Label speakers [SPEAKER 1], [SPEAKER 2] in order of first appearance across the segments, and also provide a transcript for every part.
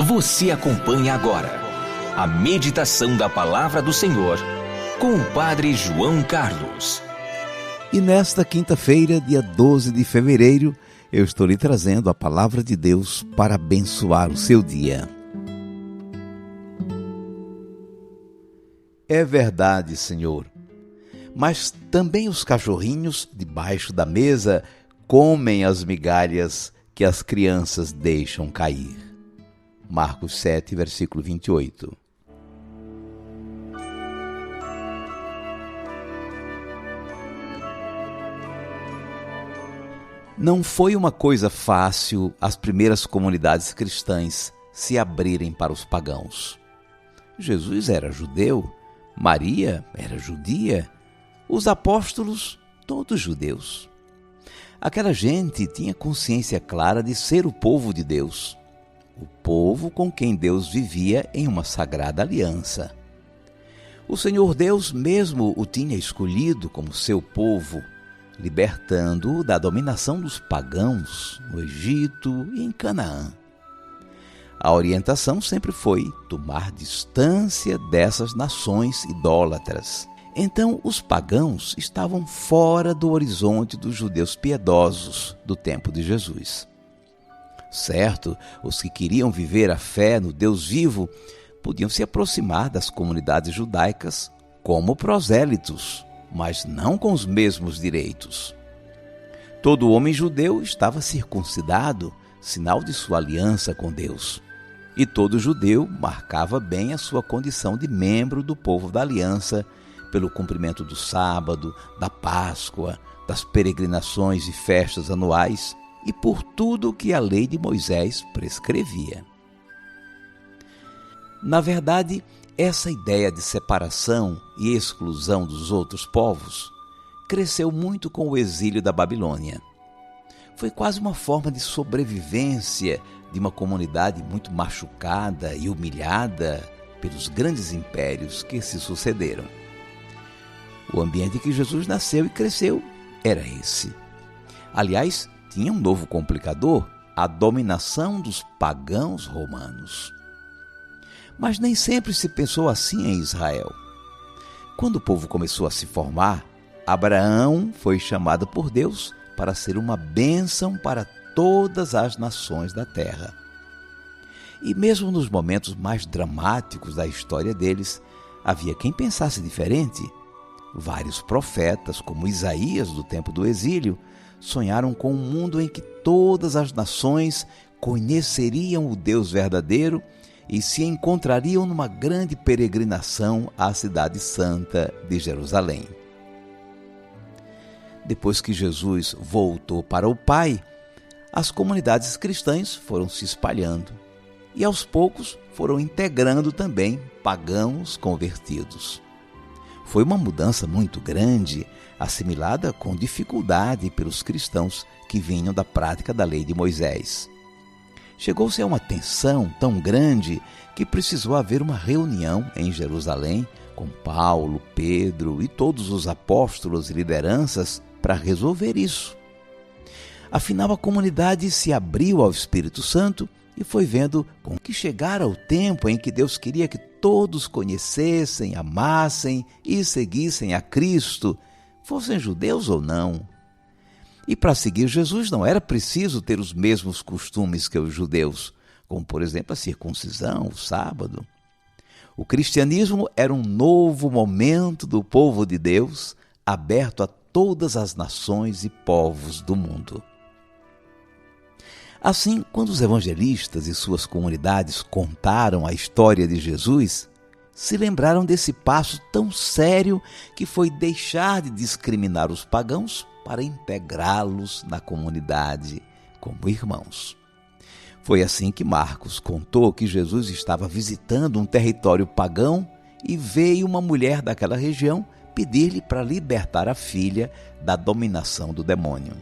[SPEAKER 1] Você acompanha agora a meditação da Palavra do Senhor com o Padre João Carlos.
[SPEAKER 2] E nesta quinta-feira, dia 12 de fevereiro, eu estou lhe trazendo a Palavra de Deus para abençoar o seu dia. É verdade, Senhor, mas também os cachorrinhos debaixo da mesa comem as migalhas que as crianças deixam cair. Marcos 7, versículo 28. Não foi uma coisa fácil as primeiras comunidades cristãs se abrirem para os pagãos. Jesus era judeu, Maria era judia, os apóstolos, todos judeus. Aquela gente tinha consciência clara de ser o povo de Deus, o povo com quem Deus vivia em uma sagrada aliança. O Senhor Deus mesmo o tinha escolhido como seu povo, libertando-o da dominação dos pagãos no Egito e em Canaã. A orientação sempre foi tomar distância dessas nações idólatras. Então, os pagãos estavam fora do horizonte dos judeus piedosos do tempo de Jesus. Certo, os que queriam viver a fé no Deus vivo podiam se aproximar das comunidades judaicas como prosélitos, mas não com os mesmos direitos. Todo homem judeu estava circuncidado, sinal de sua aliança com Deus. E todo judeu marcava bem a sua condição de membro do povo da aliança, pelo cumprimento do sábado, da Páscoa, das peregrinações e festas anuais e por tudo o que a lei de Moisés prescrevia. Na verdade, essa ideia de separação e exclusão dos outros povos cresceu muito com o exílio da Babilônia. Foi quase uma forma de sobrevivência de uma comunidade muito machucada e humilhada pelos grandes impérios que se sucederam. O ambiente em que Jesus nasceu e cresceu era esse. Aliás, tinha um novo complicador: a dominação dos pagãos romanos. Mas nem sempre se pensou assim em Israel. Quando o povo começou a se formar, Abraão foi chamado por Deus para ser uma bênção para todas as nações da terra. E mesmo nos momentos mais dramáticos da história deles, havia quem pensasse diferente. Vários profetas, como Isaías do tempo do exílio, sonharam com um mundo em que todas as nações conheceriam o Deus verdadeiro e se encontrariam numa grande peregrinação à cidade santa de Jerusalém. Depois que Jesus voltou para o Pai, as comunidades cristãs foram se espalhando e aos poucos foram integrando também pagãos convertidos. Foi uma mudança muito grande, assimilada com dificuldade pelos cristãos que vinham da prática da lei de Moisés. Chegou-se a uma tensão tão grande que precisou haver uma reunião em Jerusalém com Paulo, Pedro e todos os apóstolos e lideranças para resolver isso. Afinal, a comunidade se abriu ao Espírito Santo e foi vendo com que chegara o tempo em que Deus queria que todos conhecessem, amassem e seguissem a Cristo, fossem judeus ou não. E para seguir Jesus não era preciso ter os mesmos costumes que os judeus, como por exemplo a circuncisão, o sábado. O cristianismo era um novo momento do povo de Deus, aberto a todas as nações e povos do mundo. Assim, quando os evangelistas e suas comunidades contaram a história de Jesus, se lembraram desse passo tão sério que foi deixar de discriminar os pagãos para integrá-los na comunidade como irmãos. Foi assim que Marcos contou que Jesus estava visitando um território pagão e veio uma mulher daquela região pedir-lhe para libertar a filha da dominação do demônio.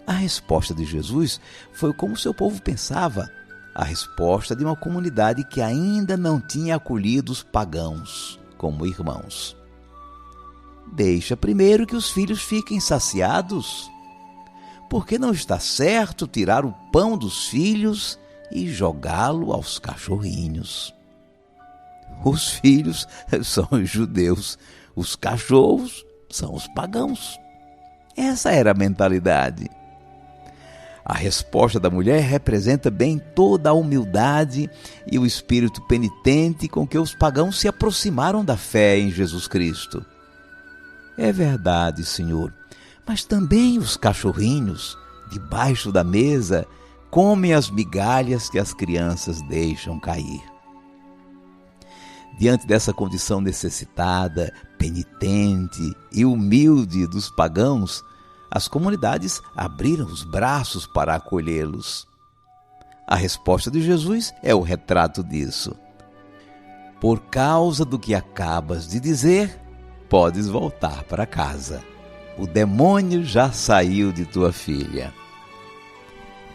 [SPEAKER 2] A resposta de Jesus foi como seu povo pensava, a resposta de uma comunidade que ainda não tinha acolhido os pagãos como irmãos. Deixa primeiro que os filhos fiquem saciados, porque não está certo tirar o pão dos filhos e jogá-lo aos cachorrinhos. Os filhos são os judeus, os cachorros são os pagãos. Essa era a mentalidade. A resposta da mulher representa bem toda a humildade e o espírito penitente com que os pagãos se aproximaram da fé em Jesus Cristo. É verdade, Senhor, mas também os cachorrinhos, debaixo da mesa, comem as migalhas que as crianças deixam cair. Diante dessa condição necessitada, penitente e humilde dos pagãos, as comunidades abriram os braços para acolhê-los. A resposta de Jesus é o retrato disso. Por causa do que acabas de dizer, podes voltar para casa. O demônio já saiu de tua filha.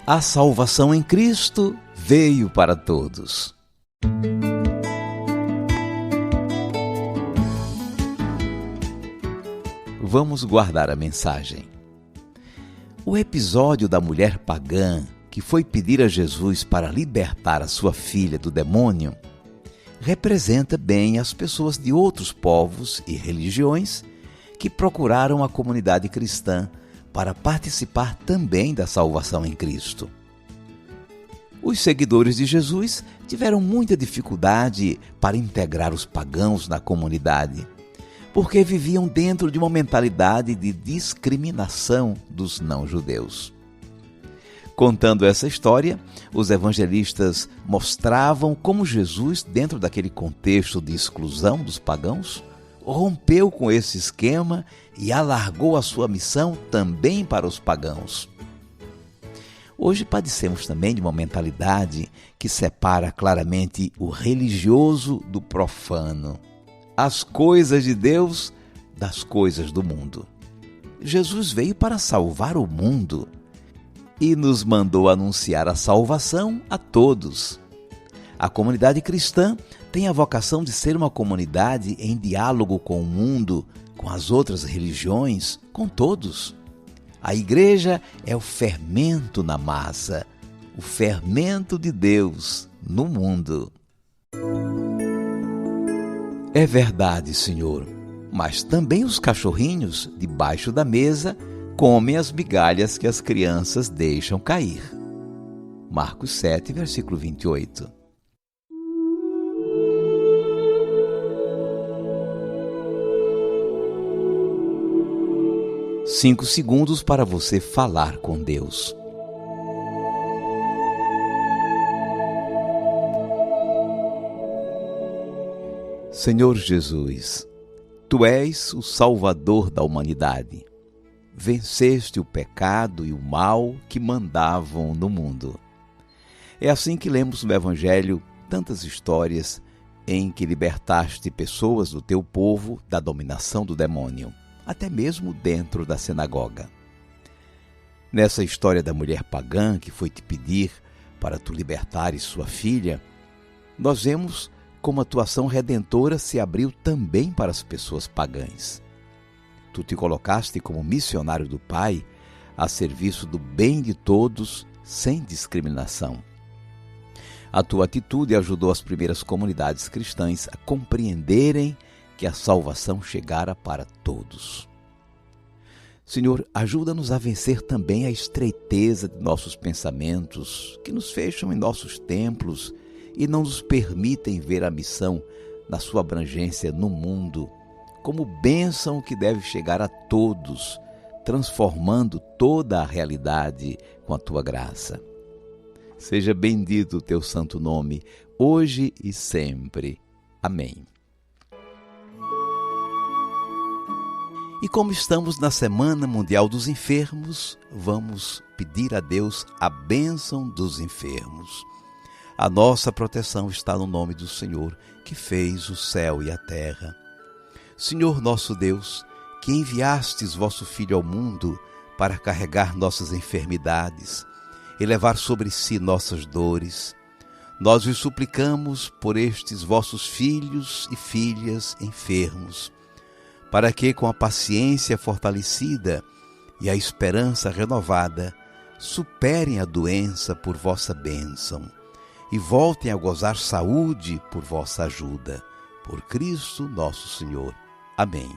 [SPEAKER 2] A salvação em Cristo veio para todos. Vamos guardar a mensagem. O episódio da mulher pagã que foi pedir a Jesus para libertar a sua filha do demônio representa bem as pessoas de outros povos e religiões que procuraram a comunidade cristã para participar também da salvação em Cristo. Os seguidores de Jesus tiveram muita dificuldade para integrar os pagãos na comunidade, porque viviam dentro de uma mentalidade de discriminação dos não-judeus. Contando essa história, os evangelistas mostravam como Jesus, dentro daquele contexto de exclusão dos pagãos, rompeu com esse esquema e alargou a sua missão também para os pagãos. Hoje padecemos também de uma mentalidade que separa claramente o religioso do profano, as coisas de Deus das coisas do mundo. Jesus veio para salvar o mundo e nos mandou anunciar a salvação a todos. A comunidade cristã tem a vocação de ser uma comunidade em diálogo com o mundo, com as outras religiões, com todos. A igreja é o fermento na massa, o fermento de Deus no mundo. É verdade, Senhor, mas também os cachorrinhos, debaixo da mesa, comem as migalhas que as crianças deixam cair. Marcos 7, versículo 28. Cinco segundos para você falar com Deus. Senhor Jesus, Tu és o Salvador da humanidade. Venceste o pecado e o mal que mandavam no mundo. É assim que lemos no Evangelho tantas histórias em que libertaste pessoas do Teu povo da dominação do demônio, até mesmo dentro da sinagoga. Nessa história da mulher pagã que foi te pedir para Tu libertares sua filha, nós vemos como a Tua ação redentora se abriu também para as pessoas pagãs. Tu te colocaste como missionário do Pai a serviço do bem de todos, sem discriminação. A tua atitude ajudou as primeiras comunidades cristãs a compreenderem que a salvação chegara para todos. Senhor, ajuda-nos a vencer também a estreiteza de nossos pensamentos, que nos fecham em nossos templos e não nos permitem ver a missão na sua abrangência no mundo, como bênção que deve chegar a todos, transformando toda a realidade com a Tua graça. Seja bendito o Teu santo nome, hoje e sempre. Amém. E como estamos na Semana Mundial dos Enfermos, vamos pedir a Deus a bênção dos enfermos. A nossa proteção está no nome do Senhor, que fez o céu e a terra. Senhor nosso Deus, que enviastes vosso Filho ao mundo para carregar nossas enfermidades e levar sobre si nossas dores, nós vos suplicamos por estes vossos filhos e filhas enfermos, para que, com a paciência fortalecida e a esperança renovada, superem a doença por vossa bênção. e voltem a gozar saúde por vossa ajuda. Por Cristo nosso Senhor. Amém.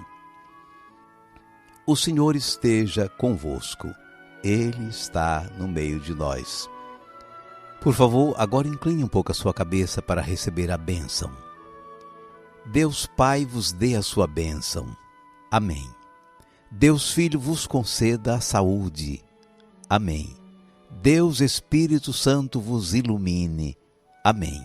[SPEAKER 2] O Senhor esteja convosco. Ele está no meio de nós. Por favor, agora incline um pouco a sua cabeça para receber a bênção. Deus Pai vos dê a sua bênção. Amém. Deus Filho vos conceda a saúde. Amém. Deus Espírito Santo vos ilumine. Amém.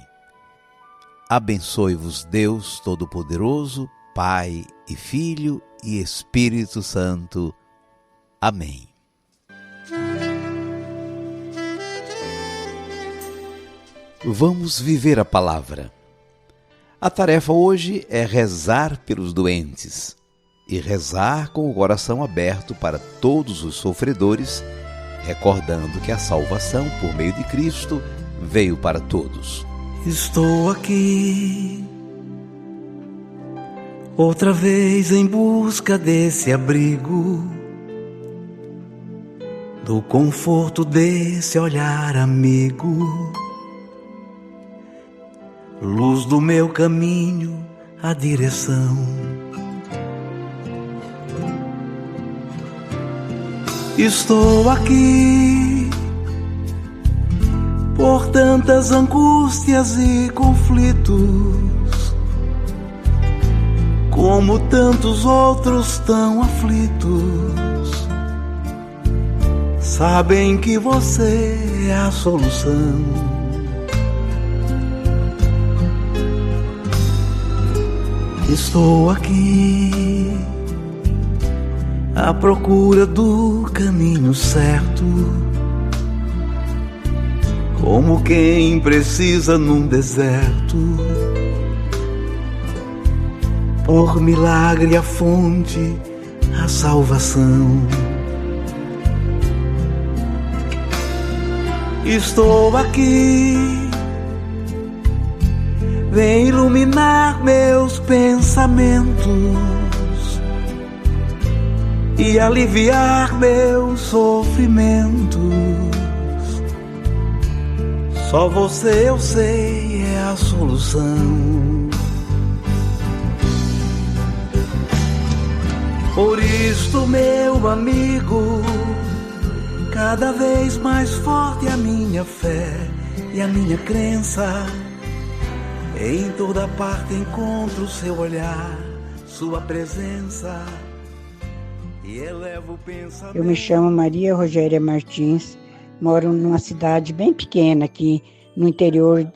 [SPEAKER 2] Abençoe-vos Deus Todo-Poderoso, Pai e Filho e Espírito Santo. Amém. Vamos viver a palavra. A tarefa hoje é rezar pelos doentes e rezar com o coração aberto para todos os sofredores, recordando que a salvação por meio de Cristo veio para todos.
[SPEAKER 3] Estou aqui, outra vez em busca desse abrigo, do conforto desse olhar amigo, luz do meu caminho, a direção. Estou aqui por tantas angústias e conflitos, como tantos outros tão aflitos. Sabem que você é a solução. Estou aqui à procura do caminho certo, como quem precisa num deserto. Por milagre a fonte, a salvação. Estou aqui, vem iluminar meus pensamentos e aliviar meus sofrimentos. Só você, eu sei, é a solução. Por isto, meu amigo, cada vez mais forte a minha fé e a minha crença. Em toda parte encontro seu olhar, sua presença, e elevo o pensamento.
[SPEAKER 4] Eu me chamo Maria Rogéria Martins, moro numa cidade bem pequena aqui no interior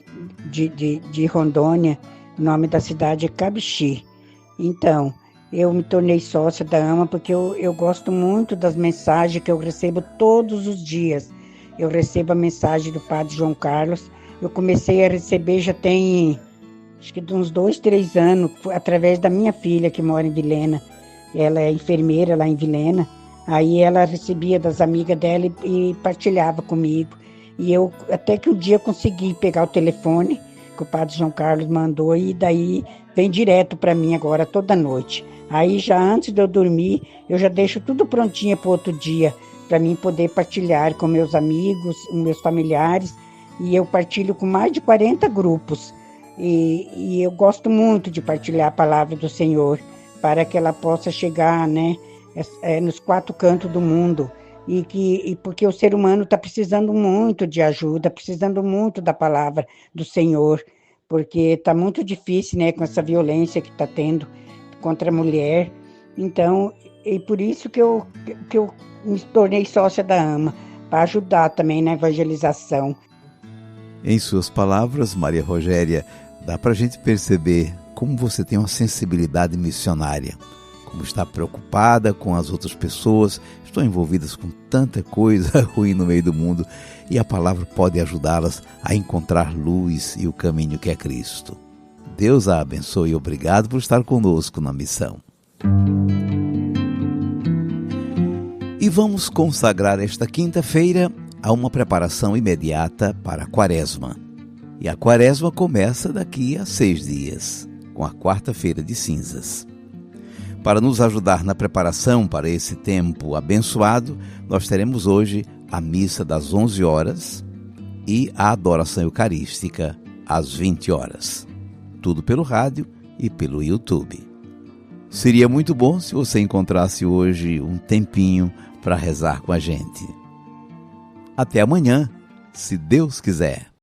[SPEAKER 4] de Rondônia. O nome da cidade é Cabixi. Então, eu me tornei sócia da AMA porque eu gosto muito das mensagens que eu recebo todos os dias. Eu recebo a mensagem do Padre João Carlos. Eu comecei a receber já tem, acho que de uns 2, 3 anos, através da minha filha que mora em Vilhena. Ela é enfermeira lá em Vilhena. Aí ela recebia das amigas dela e partilhava comigo. E eu até que um dia consegui pegar o telefone que o Padre João Carlos mandou e daí vem direto para mim agora toda noite. Aí já antes de eu dormir, eu já deixo tudo prontinho para o outro dia, para mim poder partilhar com meus amigos, meus familiares. E eu partilho com mais de 40 grupos. E eu gosto muito de partilhar a palavra do Senhor, para que ela possa chegar, né, nos 4 cantos do mundo. E porque o ser humano está precisando muito de ajuda, precisando muito da palavra do Senhor, porque está muito difícil, né, com essa violência que está tendo contra a mulher. Então, e por isso que eu me tornei sócia da AMA, para ajudar também na evangelização.
[SPEAKER 2] Em suas palavras, Maria Rogéria, dá para a gente perceber como você tem uma sensibilidade missionária, como está preocupada com as outras pessoas, estão envolvidas com tanta coisa ruim no meio do mundo, e a palavra pode ajudá-las a encontrar luz e o caminho que é Cristo. Deus a abençoe e obrigado por estar conosco na missão. E vamos consagrar esta quinta-feira a uma preparação imediata para a Quaresma. E a Quaresma começa daqui a 6 dias, com a quarta-feira de cinzas. Para nos ajudar na preparação para esse tempo abençoado, nós teremos hoje a missa das 11 horas e a adoração eucarística às 20 horas. Tudo pelo rádio e pelo YouTube. Seria muito bom se você encontrasse hoje um tempinho para rezar com a gente. Até amanhã, se Deus quiser.